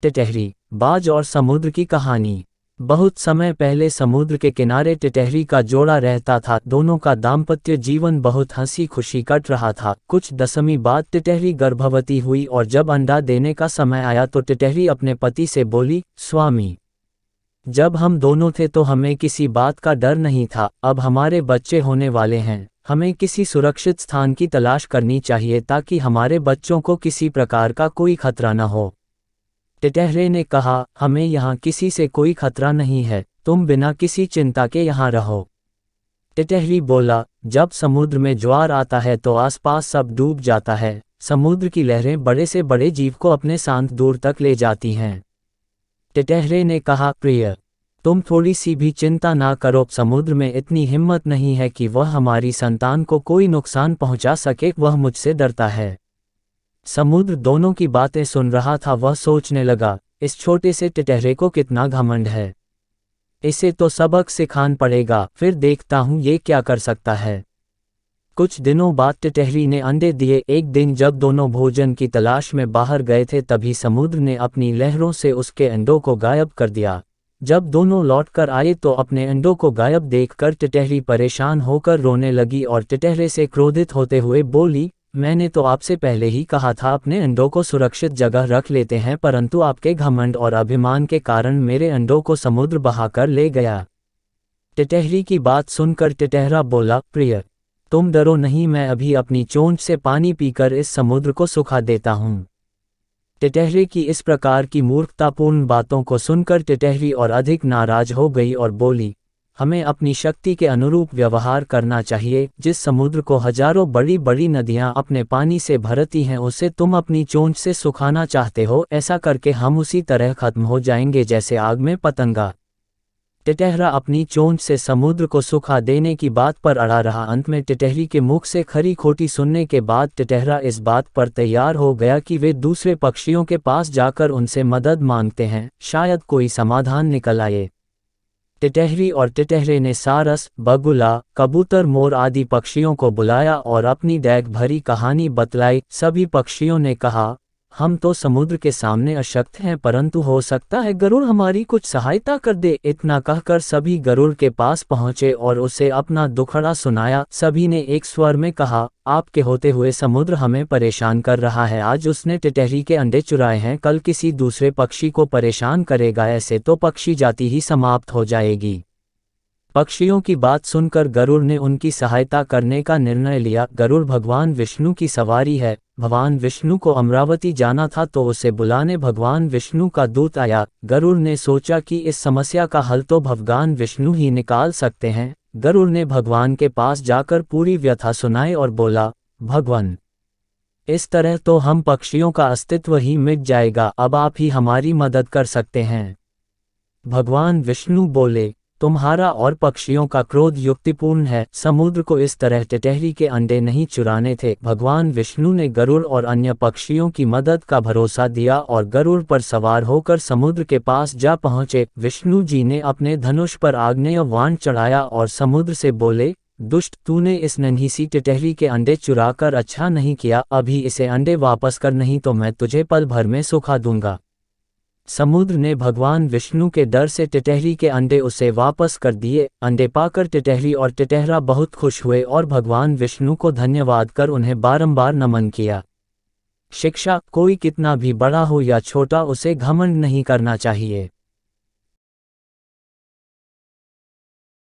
टिटहरी, बाज और समुद्र की कहानी। बहुत समय पहले समुद्र के किनारे टिटहरी का जोड़ा रहता था। दोनों का दाम्पत्य जीवन बहुत हंसी खुशी कट रहा था। कुछ दशमी बाद टिटहरी गर्भवती हुई और जब अंडा देने का समय आया तो टिटहरी अपने पति से बोली, स्वामी, जब हम दोनों थे तो हमें किसी बात का डर नहीं था। अब हमारे बच्चे होने वाले हैं, हमें किसी सुरक्षित स्थान की तलाश करनी चाहिए ताकि हमारे बच्चों को किसी प्रकार का कोई खतरा न हो। टिटहरे ने कहा, हमें यहाँ किसी से कोई खतरा नहीं है, तुम बिना किसी चिंता के यहाँ रहो। टिटहरी बोला, जब समुद्र में ज्वार आता है तो आसपास सब डूब जाता है। समुद्र की लहरें बड़े से बड़े जीव को अपने साथ दूर तक ले जाती हैं। टिटहरे ने कहा, प्रिय, तुम थोड़ी सी भी चिंता ना करो। समुद्र में इतनी हिम्मत नहीं है कि वह हमारी संतान को कोई नुकसान पहुंचा सके, वह मुझसे डरता है। समुद्र दोनों की बातें सुन रहा था। वह सोचने लगा, इस छोटे से टिटहरे को कितना घमंड है, इसे तो सबक सिखाना पड़ेगा, फिर देखता हूँ ये क्या कर सकता है। कुछ दिनों बाद टिटहरी ने अंडे दिए। एक दिन जब दोनों भोजन की तलाश में बाहर गए थे तभी समुद्र ने अपनी लहरों से उसके अंडों को गायब कर दिया। जब दोनों लौटकर आए तो अपने अंडों को गायब देखकर टिटहरी परेशान होकर रोने लगी और टिटहरे से क्रोधित होते हुए बोली, मैंने तो आपसे पहले ही कहा था अपने अंडों को सुरक्षित जगह रख लेते हैं, परंतु आपके घमंड और अभिमान के कारण मेरे अंडों को समुद्र बहाकर ले गया। टिटहरी की बात सुनकर टिटहरा बोला, प्रिय, तुम डरो नहीं, मैं अभी अपनी चोंच से पानी पीकर इस समुद्र को सुखा देता हूँ। टिटहरे की इस प्रकार की मूर्खतापूर्ण बातों को सुनकर टिटहरी और अधिक नाराज हो गई और बोली, हमें अपनी शक्ति के अनुरूप व्यवहार करना चाहिए। जिस समुद्र को हजारों बड़ी बड़ी नदियां अपने पानी से भरती हैं उसे तुम अपनी चोंच से सुखाना चाहते हो। ऐसा करके हम उसी तरह खत्म हो जाएंगे जैसे आग में पतंगा। टिटहरा अपनी चोंच से समुद्र को सुखा देने की बात पर अड़ा रहा। अंत में टिटहरी के मुख से खरी खोटी सुनने के बाद टिटहरा इस बात पर तैयार हो गया कि वे दूसरे पक्षियों के पास जाकर उनसे मदद मांगते हैं, शायद कोई समाधान निकल आए। टिटहरी और टिटहरे ने सारस, बगुला, कबूतर, मोर आदि पक्षियों को बुलाया और अपनी डैग भरी कहानी बतलाई। सभी पक्षियों ने कहा, हम तो समुद्र के सामने अशक्त हैं, परंतु हो सकता है गरुड़ हमारी कुछ सहायता कर दे। इतना कहकर सभी गरुड़ के पास पहुंचे और उसे अपना दुखड़ा सुनाया। सभी ने एक स्वर में कहा, आपके होते हुए समुद्र हमें परेशान कर रहा है। आज उसने टिटहरी के अंडे चुराए हैं, कल किसी दूसरे पक्षी को परेशान करेगा। ऐसे तो पक्षी जाति ही समाप्त हो जाएगी। पक्षियों की बात सुनकर गरुड़ ने उनकी सहायता करने का निर्णय लिया। गरुड़ भगवान विष्णु की सवारी है। भगवान विष्णु को अमरावती जाना था तो उसे बुलाने भगवान विष्णु का दूत आया। गरुड़ ने सोचा कि इस समस्या का हल तो भगवान विष्णु ही निकाल सकते हैं। गरुड़ ने भगवान के पास जाकर पूरी व्यथा सुनाई और बोला, भगवान, इस तरह तो हम पक्षियों का अस्तित्व ही मिट जाएगा, अब आप ही हमारी मदद कर सकते हैं। भगवान विष्णु बोले, तुम्हारा और पक्षियों का क्रोध युक्तिपूर्ण है। समुद्र को इस तरह टिटहरी के अंडे नहीं चुराने थे। भगवान विष्णु ने गरुड़ और अन्य पक्षियों की मदद का भरोसा दिया और गरुड़ पर सवार होकर समुद्र के पास जा पहुंचे। विष्णु जी ने अपने धनुष पर आग्नेय बाण चढ़ाया और समुद्र से बोले, दुष्ट, तूने इस नन्ही सी टिटहरी के अंडे चुराकर अच्छा नहीं किया। अभी इसे अंडे वापस कर, नहीं तो मैं तुझे पल भर में सुखा दूंगा। समुद्र ने भगवान विष्णु के डर से टिटहरी के अंडे उसे वापस कर दिए। अंडे पाकर टिटहरी और टिटहरा बहुत खुश हुए और भगवान विष्णु को धन्यवाद कर उन्हें बारंबार नमन किया। शिक्षा, कोई कितना भी बड़ा हो या छोटा, उसे घमंड नहीं करना चाहिए।